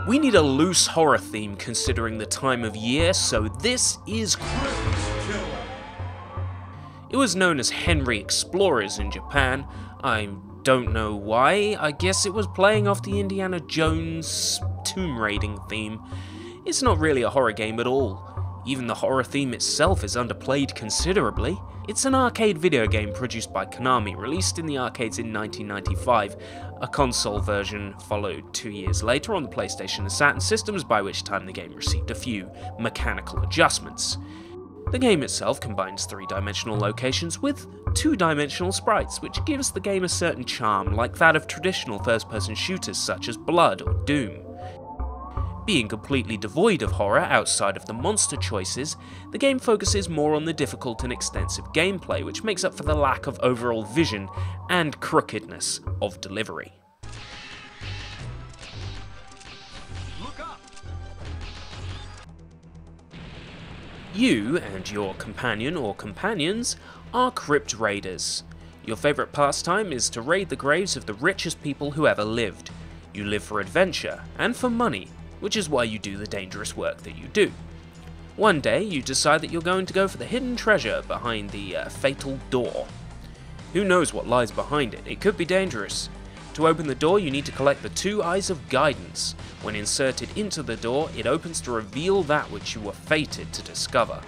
We need a loose horror theme considering the time of year, so this is Crypt. It was known as Henry Explorers in Japan. I don't know why. I guess it was playing off the Indiana Jones tomb raiding theme. It's not really a horror game at all. Even the horror theme itself is underplayed considerably. It's an arcade video game produced by Konami, released in the arcades in 1995. A console version followed 2 years later on the PlayStation and Saturn systems, by which time the game received a few mechanical adjustments. The game itself combines 3-dimensional locations with 2-dimensional sprites, which gives the game a certain charm, like that of traditional first-person shooters such as Blood or Doom. Being completely devoid of horror outside of the monster choices, the game focuses more on the difficult and extensive gameplay, which makes up for the lack of overall vision and crookedness of delivery. You and your companion or companions are Crypt Raiders. Your favourite pastime is to raid the graves of the richest people who ever lived. You live for adventure and for money, which is why you do the dangerous work that you do. One day you decide that you're going to go for the hidden treasure behind the fatal door. Who knows what lies behind it? It could be dangerous. To open the door you need to collect the 2 Eyes of Guidance. When inserted into the door, it opens to reveal that which you were fated to discover.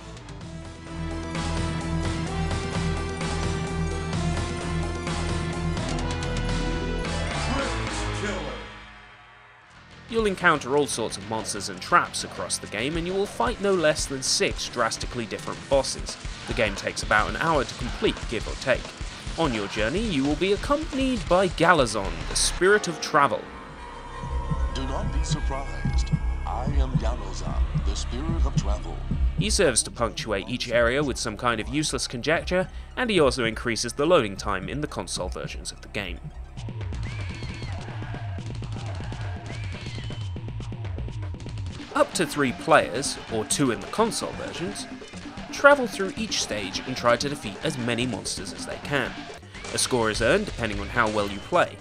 You'll encounter all sorts of monsters and traps across the game, and you will fight no less than 6 drastically different bosses. The game takes about an hour to complete, give or take. On your journey, you will be accompanied by Galazon, the spirit of travel. Do not be surprised. I am Galazon, the spirit of travel. He serves to punctuate each area with some kind of useless conjecture, and he also increases the loading time in the console versions of the game. Up to 3 players, or 2 in the console versions, travel through each stage and try to defeat as many monsters as they can. A score is earned depending on how well you play.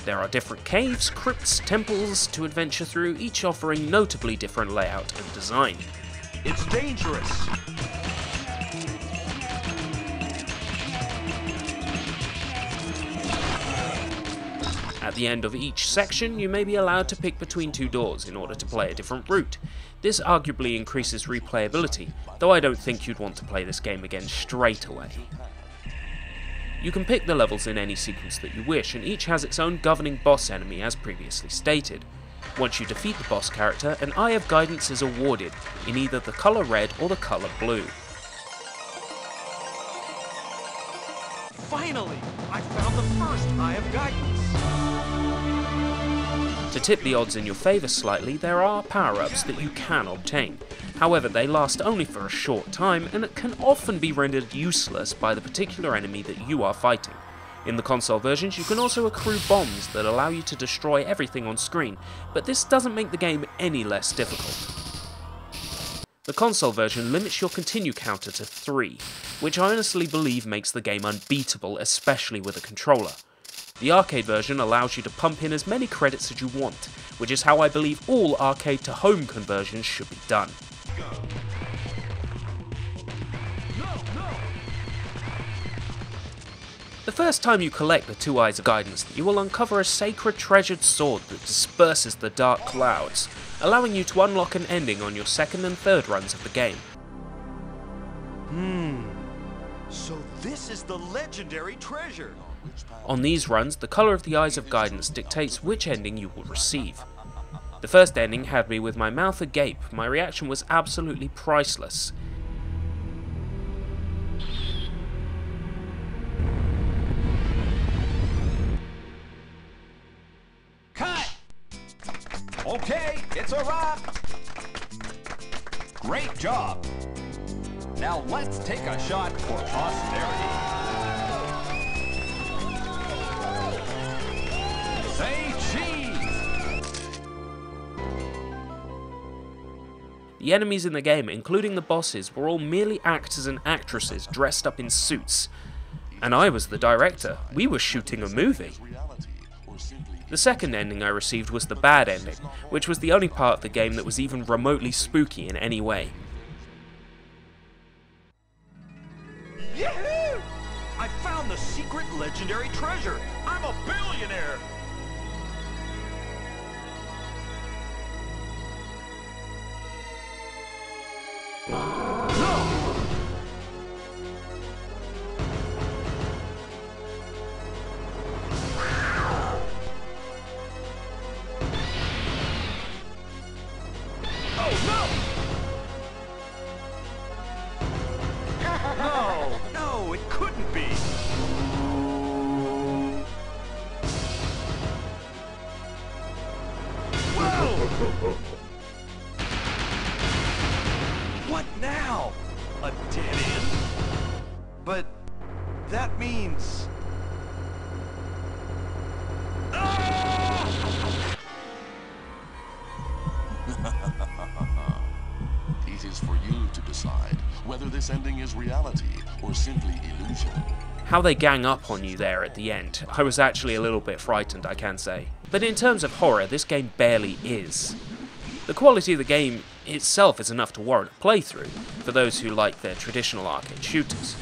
There are different caves, crypts, temples to adventure through, each offering notably different layout and design. It's dangerous! At the end of each section, you may be allowed to pick between 2 doors in order to play a different route. This arguably increases replayability, though I don't think you'd want to play this game again straight away. You can pick the levels in any sequence that you wish, and each has its own governing boss enemy as previously stated. Once you defeat the boss character, an Eye of Guidance is awarded, in either the colour red or the colour blue. Finally! I found the first Eye of Guidance! To tip the odds in your favour slightly, there are power-ups that you can obtain. However, they last only for a short time, and it can often be rendered useless by the particular enemy that you are fighting. In the console versions, you can also accrue bombs that allow you to destroy everything on screen, but this doesn't make the game any less difficult. The console version limits your continue counter to 3, which I honestly believe makes the game unbeatable, especially with a controller. The arcade version allows you to pump in as many credits as you want, which is how I believe all arcade to home conversions should be done. The first time you collect the 2 Eyes of Guidance, you will uncover a sacred treasured sword that disperses the dark clouds, allowing you to unlock an ending on your 2nd and 3rd runs of the game. So this is the legendary treasure! On these runs, the colour of the Eyes of Guidance dictates which ending you will receive. The first ending had me with my mouth agape. My reaction was absolutely priceless. Cut! Okay, it's a wrap! Great job! Now let's take a shot for posterity. Say cheese! The enemies in the game, including the bosses, were all merely actors and actresses dressed up in suits. And I was the director. We were shooting a movie. The second ending I received was the bad ending, which was the only part of the game that was even remotely spooky in any way. Yahoo! I found the secret legendary treasure! I'm a billionaire! No, it couldn't be. Whoa! What now? A dead end? But that means... It is for you to decide whether this ending is reality or simply illusion. How they gang up on you there at the end, I was actually a little bit frightened, I can say. But in terms of horror, this game barely is. The quality of the game itself is enough to warrant a playthrough, for those who like their traditional arcade shooters.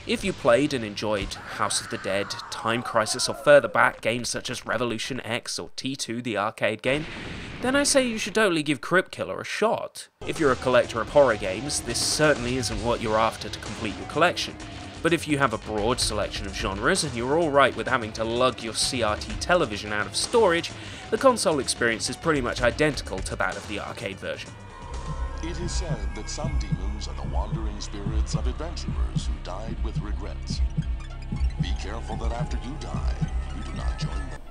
If you played and enjoyed House of the Dead, Time Crisis, or further back games such as Revolution X or T2 the arcade game, then I say you should totally give Crypt Killer a shot. If you're a collector of horror games, this certainly isn't what you're after to complete your collection. But if you have a broad selection of genres and you're alright with having to lug your CRT television out of storage, the console experience is pretty much identical to that of the arcade version. It is said that some demons are the wandering spirits of adventurers who died with regrets. Be careful that after you die, you do not join them.